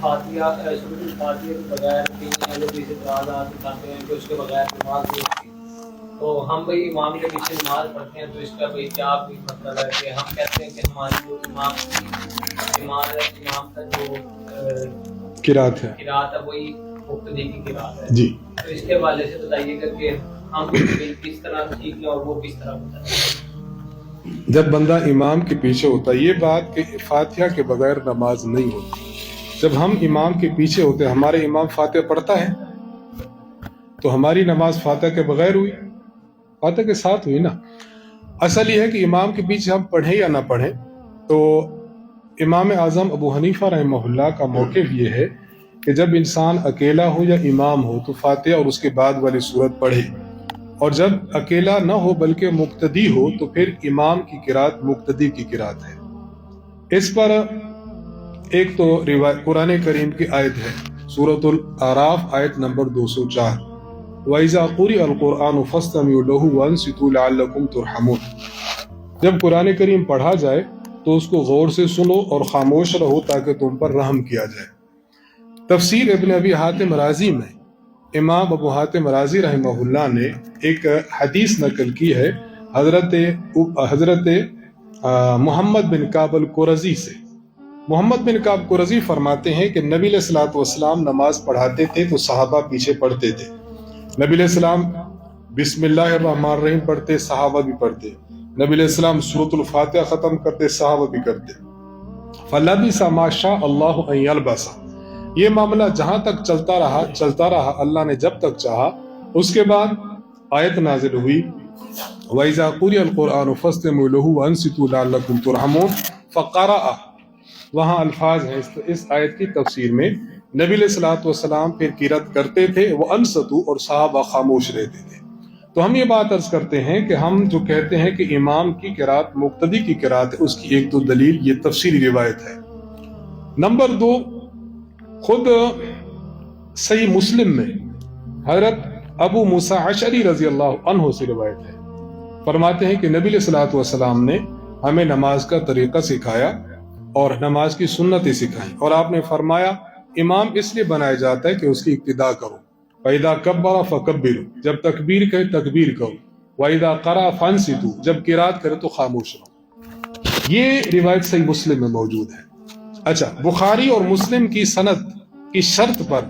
فاتحہ سورۃ الفاتحہ کے بغیر کئی اہل حدیث اعتراضات اٹھاتے ہیں کہ اس کے بغیر نماز نہیں ہوتی، تو ہم بھائی امام کے پیچھے نماز پڑھتے ہیں، تو اس کا بھائی کیا کوئی مطلب ہے کہ ہم کہتے ہیں کہ ہماری جو امام کا جو قرات ہے وہی مقتدی کی قرات ہے جی، تو اس کے حوالے سے بتائیے گا کہ ہم کس طرح سیکھ لیں اور وہ کس طرح بتائیں؟ جب بندہ امام کے پیچھے ہوتا ہے، یہ بات کہ فاتحہ کے بغیر نماز نہیں ہوتی، جب ہم امام کے پیچھے ہوتے ہیں، ہمارے امام فاتحہ پڑھتا ہے تو ہماری نماز فاتحہ کے بغیر ہوئی، فاتحہ کے ساتھ ہوئی نا۔ اصل یہ ہے کہ امام کے پیچھے ہم پڑھیں یا نہ پڑھیں، تو امام اعظم ابو حنیفہ رحمہ اللہ کا موقف یہ ہے کہ جب انسان اکیلا ہو یا امام ہو تو فاتحہ اور اس کے بعد والی سورت پڑھے، اور جب اکیلا نہ ہو بلکہ مقتدی ہو تو پھر امام کی قرات مقتدی کی قرات ہے۔ اس پر ایک تو قرآن کریم کی آیت ہے، سورۃ الاعراف آیت نمبر 204، وَإِذَا قُرِئَ الْقُرْآنُ فَاسْتَمِعُوا لَهُ وَأَنصِتُوا لَعَلَّكُمْ تُرْحَمُونَ۔ جب قرآن کریم پڑھا جائے تو اس کو غور سے سنو اور خاموش رہو تاکہ تم پر رحم کیا جائے۔ تفسیر ابن ابی حاتم رازی میں امام ابو حاتم رازی رحمہ اللہ نے ایک حدیث نقل کی ہے حضرت محمد بن کعب القرظی سے۔ محمد بن کعب قرظی فرماتے ہیں کہ نبی علیہ الصلوۃ والسلام نماز پڑھاتے تھے تو صحابہ پیچھے پڑھتے تھے، نبی علیہ السلام بسم اللہ الرحمن الرحیم پڑھتے، صحابہ بھی پڑھتے، نبی علیہ السلام سورۃ الفاتحہ ختم کرتے، صحابہ بھی کرتے۔ فَلَبِثَ مَا شَاءَ اللَّهُ أَن يَلْبَثَ، یہ معاملہ جہاں تک چلتا رہا اللہ نے جب تک چاہا۔ اس کے بعد آیت نازل ہوئی وَإِذَا قُرِئَ الْقُرْآنُ فَاسْتَمِعُوا لَهُ وَأَنصِتُوا لَعَلَّكُمْ تُرْحَمُونَ، فَقَرَأَ، وہاں الفاظ ہیں اس آیت کی تفسیر میں، نبی علیہ الصلوۃ والسلام پھر قرات کرتے تھے، وَأَنصَتُوا، اور صحابہ خاموش رہتے تھے۔ تو ہم یہ بات عرض کرتے ہیں کہ ہم جو کہتے ہیں کہ امام کی قرات مقتدی کی قرات ہے، اس کی ایک تو دلیل یہ تفسیری روایت ہے۔ نمبر 2، خود صحیح مسلم میں حضرت ابو موسیٰ اشعری رضی اللہ عنہ سے روایت ہے، فرماتے ہیں کہ نبی علیہ الصلوۃ والسلام نے ہمیں نماز کا طریقہ سکھایا اور نماز کی سنتیں سکھائیں، اور آپ نے فرمایا امام اس لیے بنایا جاتا ہے کہ اس کی اقتداء کرو، وَإِذَا كَبَّرَ فَكَبِّرُوا، جب تکبیر کہے تکبیر کرو، وَإِذَا قَرَأَ فَانصِتُوا، جب قرات کرے تو خاموش رہو۔ یہ روایت صحیح مسلم میں موجود ہے۔ اچھا، بخاری اور مسلم کی سند کی شرط پر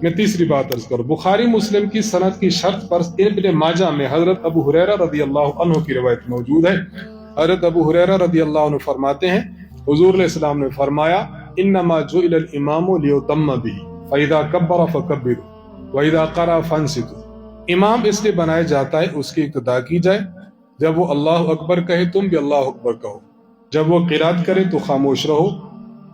میں تیسری بات عرض کروں، بخاری مسلم کی سند کی شرط پر ابن ماجہ میں حضرت ابو ہریرہ رضی اللہ عنہ کی روایت موجود ہے۔ حضرت ابو ہریرہ رضی اللہ عنہ فرماتے ہیں حضور علیہ السلام نے فرمایا انما جعل الامام لیتم بہ فاذا کبر فکبروا واذا قرأ فانصتوا، امام اس لیے بنایا جاتا ہے اس کی اقتداء کی جائے، جب وہ اللہ اکبر کہے تم بھی اللہ اکبر کہو، جب وہ قرات کرے تو خاموش رہو،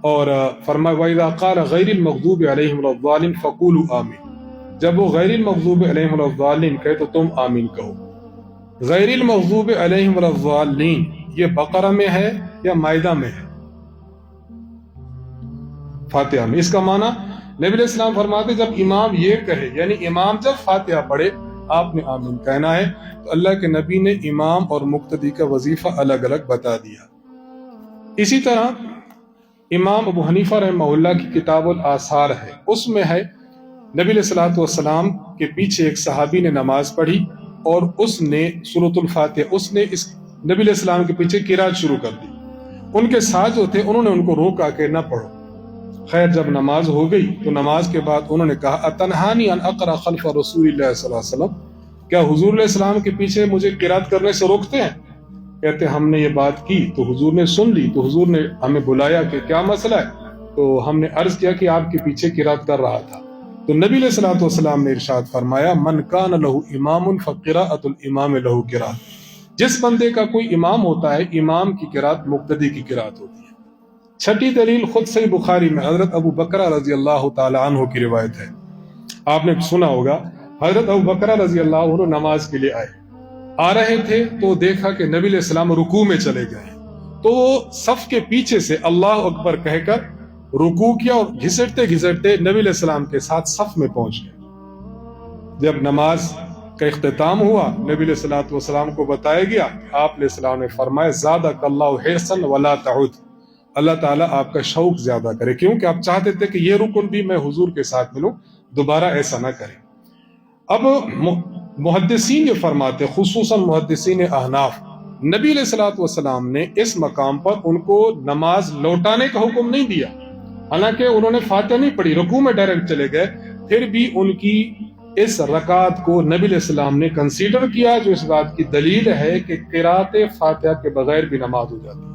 اور فرمایا وَإِذَا قَالَ غَيْرِ الْمَغْضُوبِ عَلَيْهِمْ وَلَا الضَّالِّينَ فَقُولُوا آمِنْ، جب وہ غیر المغضوب علیہم ولا الضالین کہے تو تم آمین کہو۔ غیر المغضوب علیہم ولا الضالین یہ بقرہ میں ہے یا مائدہ میں ہے؟ فاتحہ میں۔ اس کا معنی نبی علیہ السلام فرماتے جب امام یہ کہے، یعنی امام جب فاتحہ پڑھے آپ نے آمین کہنا ہے، تو اللہ کے نبی نے امام اور مقتدی کا وظیفہ الگ الگ بتا دیا۔ اسی طرح امام ابو حنیفہ رحمہ اللہ کی کتاب الآثار ہے، اس میں ہے نبی علیہ الصلوۃ والسلام کے پیچھے ایک صحابی نے نماز پڑھی اور اس نے سورۃ الفاتحہ اس نے اس نبی علیہ السلام کے پیچھے قرات شروع کر دی، ان کے ساتھ جو تھے انہوں نے ان کو روکا کہ نہ پڑھو۔ خیر جب نماز ہو گئی تو نماز کے بعد انہوں نے کہا اتنہانی ان اقرأ خلف رسول اللہ صلی اللہ علیہ وسلم، کیا حضور علیہ السلام کے پیچھے مجھے قرات کرنے سے روکتے ہیں؟ کہتے ہم نے یہ بات کی تو حضور نے سن لی، تو حضور نے ہمیں بلایا کہ کیا مسئلہ ہے، تو ہم نے عرض کیا کہ آپ کے پیچھے قرات کر رہا تھا، تو نبی علیہ الصلوۃ والسلام نے ارشاد فرمایا من کان لہ امام فقراءۃ الامام لہ قراءۃ، جس بندے کا کوئی امام ہوتا ہے امام کی قرات مقتدی کی قرات ہوتی ہے۔ چھٹی دلیل خود صحیح بخاری میں حضرت ابو بکرہ رضی اللہ تعالی عنہ کی روایت ہے، آپ نے سنا ہوگا حضرت ابو بکرہ رضی اللہ عنہ نماز کے لیے آ رہے تھے تو دیکھا کہ نبی علیہ السلام رکوع میں چلے گئے، تو وہ صف کے پیچھے سے اللہ اکبر کہہ کر رکوع کیا اور گھسٹتے گھسٹتے نبی علیہ السلام کے ساتھ صف میں پہنچ گئے۔ جب نماز کا اختتام ہوا نبی علیہ الصلوۃ والسلام کو بتایا گیا، آپ علیہ السلام نے فرمایا زادک اللہ حرصا ولا تعد، اللہ تعالیٰ آپ کا شوق زیادہ کرے، کیونکہ آپ چاہتے تھے کہ یہ رکن بھی میں حضور کے ساتھ ملوں، دوبارہ ایسا نہ کریں۔ اب محدثین یہ فرماتے، خصوصاً محدثین احناف، نبی علیہ الصلوۃ والسلام نے اس مقام پر ان کو نماز لوٹانے کا حکم نہیں دیا، حالانکہ انہوں نے فاتحہ نہیں پڑھی، رکوع میں ڈائریکٹ چلے گئے، پھر بھی ان کی اس رکعت کو نبی علیہ السلام نے کنسیڈر کیا، جو اس بات کی دلیل ہے کہ قرأت فاتحہ کے بغیر بھی نماز ہو جاتی ہے۔